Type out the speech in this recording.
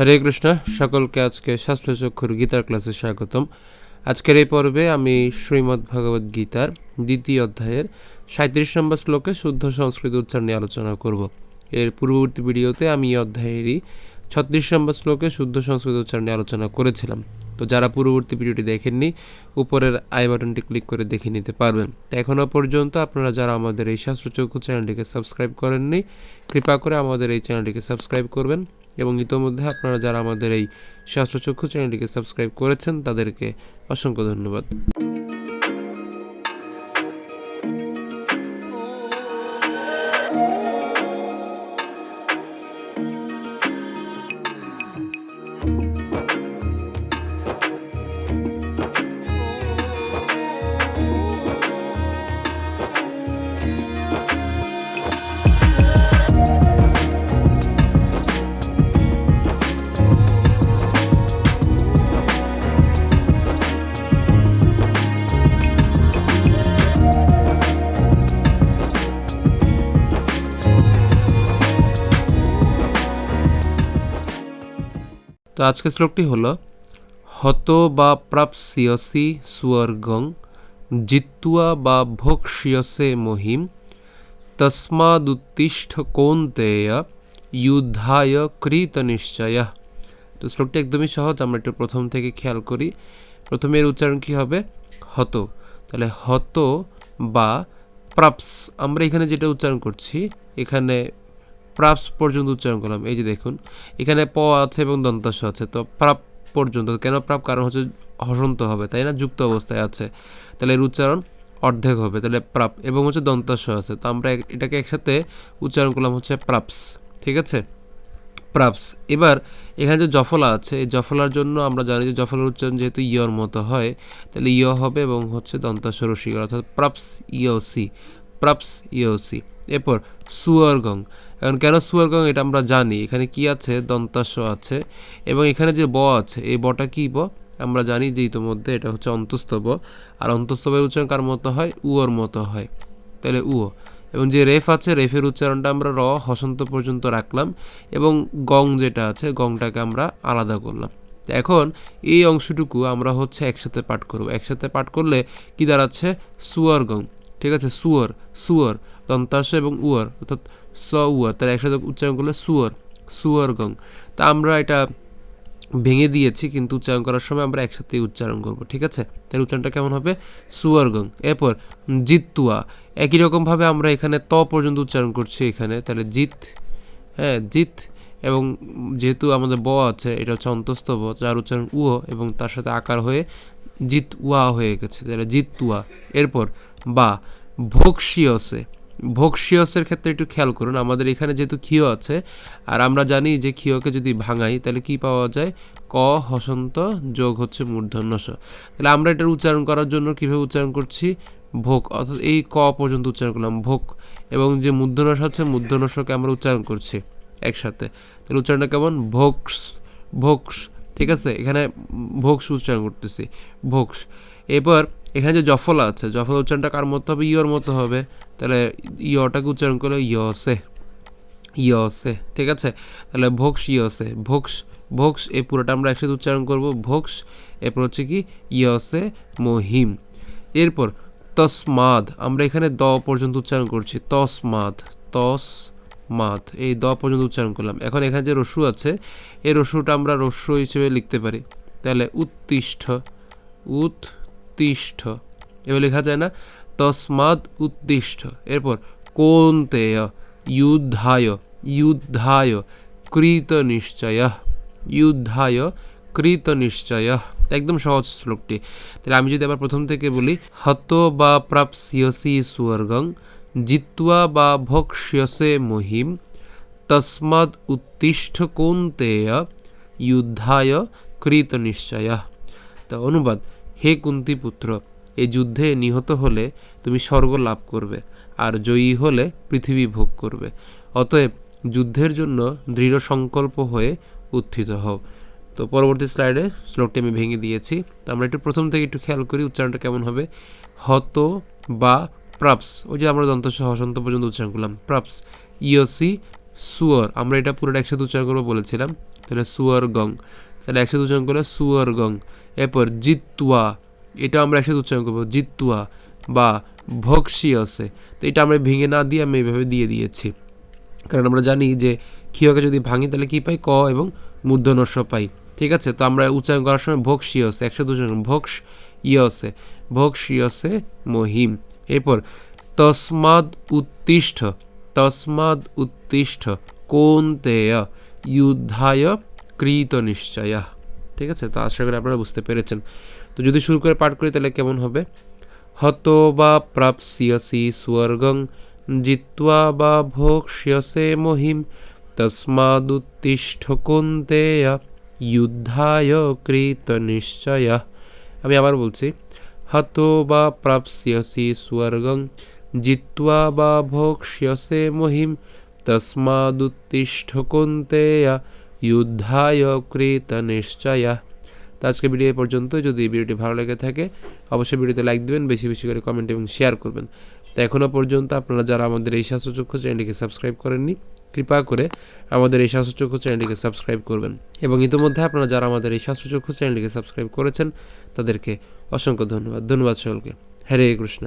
হরে কৃষ্ণ, সকলকে আজকে শাস্ত্রচক্ষুর গীতার ক্লাসে স্বাগতম। আজকের এই পর্বে আমি শ্রীমদ্ ভগবদ গীতার দ্বিতীয় অধ্যায়ের 37 নম্বর শ্লোকে শুদ্ধ সংস্কৃত উচ্চারণ নিয়ে আলোচনা করব। এর পূর্ববর্তী ভিডিওতে আমি এই অধ্যায়েরই 36 নম্বর শ্লোকে শুদ্ধ সংস্কৃত উচ্চারণ নিয়ে আলোচনা করেছিলাম। তো যারা পূর্ববর্তী ভিডিওটি দেখেননি, উপরের আই বাটনটি ক্লিক করে দেখে নিতে পারবেন। তো এখনও পর্যন্ত আপনারা যারা আমাদের এই শাস্ত্রচক্ষু চ্যানেলটিকে সাবস্ক্রাইব করেননি, কৃপা করে আমাদের এই চ্যানেলটিকে সাবস্ক্রাইব করবেন এবং ইতোমধ্যে আপনারা যারা আমাদের এই শাস্ত্রচক্ষু চ্যানেলটিকে সাবস্ক্রাইব করেছেন তাদেরকে অসংখ্য ধন্যবাদ। তো আজকের শ্লোকটি হলো হত বা প্রাপ্স্যসি স্বর্গং জিত্বা বা ভোক্ষ্যসে মহিম তস্মাদুত্তিষ্ঠ কৌন্তেয় যুদ্ধায় কৃত নিশ্চয়। তো শ্লোকটি একদমই সহজ, আমরা একটু প্রথম থেকে খেয়াল করি। প্রথমে এর উচ্চারণ কী হবে? হত। তাহলে হত বা প্রাপস, আমরা এখানে যেটা উচ্চারণ করছি, এখানে প্রাপস পর্যন্ত উচ্চারণ করলাম। এই যে দেখুন, এখানে প আছে এবং দন্তাস আছে, তো প্রাপ পর্যন্ত। কেন প্রাপ? কারণ হচ্ছে হসন্ত হবে, তাই না? যুক্ত অবস্থায় আছে, তাহলে এর উচ্চারণ অর্ধেক হবে। তাহলে প্রাপ এবং হচ্ছে দন্তাস আছে, তো আমরা এটাকে একসাথে উচ্চারণ করলাম হচ্ছে প্রাপস। ঠিক আছে, প্রাপস। এবার এখানে যে জফলা আছে, এই জফলার জন্য আমরা জানি যে জফলার উচ্চারণ যেহেতু ইয়র মতো হয়, তাহলে ইয় হবে এবং হচ্ছে দন্তাস রসিক, অর্থাৎ প্রাপস ইয়সি, প্রাপস ইয়সি। এরপর সুয়ারগং। এখন কেন সুয়ারগং এটা আমরা জানি, এখানে কি আছে? দন্তাস আছে এবং এখানে যে ব আছে, এই বটা কি ব? আমরা জানি যে ইতোমধ্যে এটা হচ্ছে অন্তস্তব, আর অন্তস্তবের উচ্চারণ কার মতো হয়? উয়োর মতো হয়, তাহলে উয়ো। এবং যে রেফ আছে, রেফের উচ্চারণটা আমরা র হসন্ত পর্যন্ত রাখলাম এবং গং যেটা আছে, গংটাকে আমরা আলাদা করলাম। এখন এই অংশটুকু আমরা হচ্ছে একসাথে পাঠ করব। একসাথে পাঠ করলে কি দাঁড়াচ্ছে? সুয়ার গং। ঠিক আছে, সুয়ার, সুয়ার, দন্তাস এবং উয়ার, অর্থাৎ স উয়ার, তাহলে একসাথে উচ্চারণ করলে সুয়ার, সুয়ার গং। তা আমরা এটা ভেঙে দিয়েছি, কিন্তু উচ্চারণ করার সময় আমরা একসাথে উচ্চারণ করব। ঠিক আছে, তাহলে উচ্চারণটা কেমন হবে? সুয়ারগং। এরপর জিতুয়া, একই রকমভাবে আমরা এখানে ত পর্যন্ত উচ্চারণ করছি এখানে, তাহলে জিত, হ্যাঁ জিত, এবং যেহেতু আমাদের ব আছে, এটা হচ্ছে অন্তস্থ ব, যার উচ্চারণ উয় এবং তার সাথে আকার হয়ে জিত উয়া হয়ে গেছে, তাহলে জিতুয়া। এরপর বা ভোক্সিয়সে, ভোক্সিয়সের ক্ষেত্রে একটু খেয়াল করুন, আমাদের এখানে যেহেতু ক্ষীয় আছে, আর আমরা জানি যে ক্ষীয়কে যদি ভাঙাই তাহলে কি পাওয়া যায়? ক হসন্ত যোগ হচ্ছে মূর্ধন্য স। তাহলে আমরা এটার উচ্চারণ করার জন্য কীভাবে উচ্চারণ করছি? ভোগ, অর্থাৎ এই ক পর্যন্ত উচ্চারণ করলাম ভোগ, এবং যে মূর্ধন্য স আছে, মূর্ধন্য সকে আমরা উচ্চারণ করছি একসাথে। তাহলে উচ্চারণটা কেমন? ভোক্স, ভোক্স। ঠিক আছে, এখানে ভোক্স উচ্চারণ করতেছি, ভোক্স। এরপর এখানে যে জফলা আছে, জফলা উচ্চারণটা কার মতো হবে? ইয়র মতো হবে, তাহলে ইয়টাকে উচ্চারণ করলে ইয়সে, ইয়সে। ঠিক আছে, তাহলে ভোক্স ইয়সে, ভোক্স, ভোক্স, এই পুরোটা আমরা একসাথে উচ্চারণ করব, ভোক্স। এরপর হচ্ছে কি? ইয়সে মহিম। এরপর তসমাদ, আমরা এখানে দ পর্যন্ত উচ্চারণ করছি, তসমাদ, তসমাদ, এই দ পর্যন্ত উচ্চারণ করলাম। এখন এখানে যে রস্যু আছে, এই রস্যুটা আমরা রস্য হিসেবে লিখতে পারি, তাহলে উত্তিষ্ঠ, উত্তিষ্ঠ, এবার লেখা যায় না? তসমাদ উত্তিষ্ঠ। এরপর কৌন্তেয়, যুদ্ধায়, যুদ্ধায় কৃত নিশ্চয়, যুদ্ধায় কৃত নিশ্চয়। একদম সহজ শ্লোকটি। তাহলে আমি যদি আবার প্রথম থেকে বলি, হত বা প্রাপ্স্যসি স্বর্গং জিত্বা বা ভোক্ষ্যসে মহিম তস্মাদ উত্তিষ্ঠ কৌন্তেয় যুদ্ধায় কৃত নিশ্চয়। তা অনুবাদ: হে কুন্তি পুত্র, এই যুদ্ধে নিহত হলে তুমি স্বর্গ লাভ করবে, আর জয়ী হলে পৃথিবী ভোগ করবে। অতএব যুদ্ধের জন্য দৃঢ় সংকল্প হয়ে উত্থিত হও। তো পরবর্তী স্লাইডে শ্লোকটি আমি ভেঙে দিয়েছি। তো আমরা একটু প্রথম থেকে একটু খেয়াল করি উচ্চারণটা কেমন হবে। হত বা প্রাপস, ওই যে আমরা দন্ত হসন্ত পর্যন্ত উচ্চারণ করলাম, প্রাপস ইয়সি সুয়ার, আমরা এটা পুরোটা একসাথে উচ্চারণ করবো বলেছিলাম। তাহলে সুয়ার্গং, তাহলে একসাথে উচ্চারণ করলে সুয়ার্গং। এরপর জিত্তুয়া, এটা আমরা একসাথে উচ্চারণ করবো জিত্তুয়া বা ভক্সিয়সে। তো এটা আমরা ভেঙে না দিয়ে আমি এইভাবে দিয়ে দিয়েছি, কারণ আমরা জানি যে ক্ষীয়কে যদি ভাঙি তাহলে কি পাই, ক এবং মূর্ধন্যস্ব পাই। ঠিক আছে, তো আমরা উচ্চারণ করার সময় ভক্সিয়সে একসাথে উচ্চারণ ভক্স ইয়সে, ভক্সিয়সে মহিম। এরপর তসমাদ উত্তিষ্ঠ, তসমাদ উত্তিষ্ঠ কোন্তেয় যুদ্ধায় কৃত নিশ্চয়। ঠিক আছে, তো আশা করি আপনারা বুঝতে পেরেছেন। তো যদি শুরু করে পাঠ করি তাহলে কেমন হবে, হতো বা প্রাপ্স্যসি স্বর্গং জিত্বা বা ভোক্ষ্যসে মহিম তস্মাদুত্তিষ্ঠ কৌন্তেয় যুদ্ধায় কৃত নিশ্চয়। আমি আবার বলছি, হতো বা প্রাপ্স্যসি স্বর্গং জিত্বা বা ভোক্ষ্যসে মহিম তস্মাদুত্তিষ্ঠ কৌন্তেয় যুদ্ধায় কৃত নিশ্চয়। তো আজকে ভিডিও এই পর্যন্ত। যদি ভিডিওটি ভালো লেগে থাকে অবশ্যই ভিডিওতে লাইক দেবেন, বেশি বেশি করে কমেন্ট এবং শেয়ার করবেন। তো এখনও পর্যন্ত আপনারা যারা আমাদের এই স্বাস্থ্যচক্ষু চ্যানেলটিকে সাবস্ক্রাইব করেননি, কৃপা করে আমাদের এই স্বাস্থ্যচক্ষু চ্যানেলটিকে সাবস্ক্রাইব করবেন। এবং ইতিমধ্যে আপনারা যারা আমাদের এই স্বাস্থ্যচক্ষু চ্যানেলটিকে সাবস্ক্রাইব করেছেন তাদেরকে অসংখ্য ধন্যবাদ। ধন্যবাদ সকলকে। হরে কৃষ্ণ।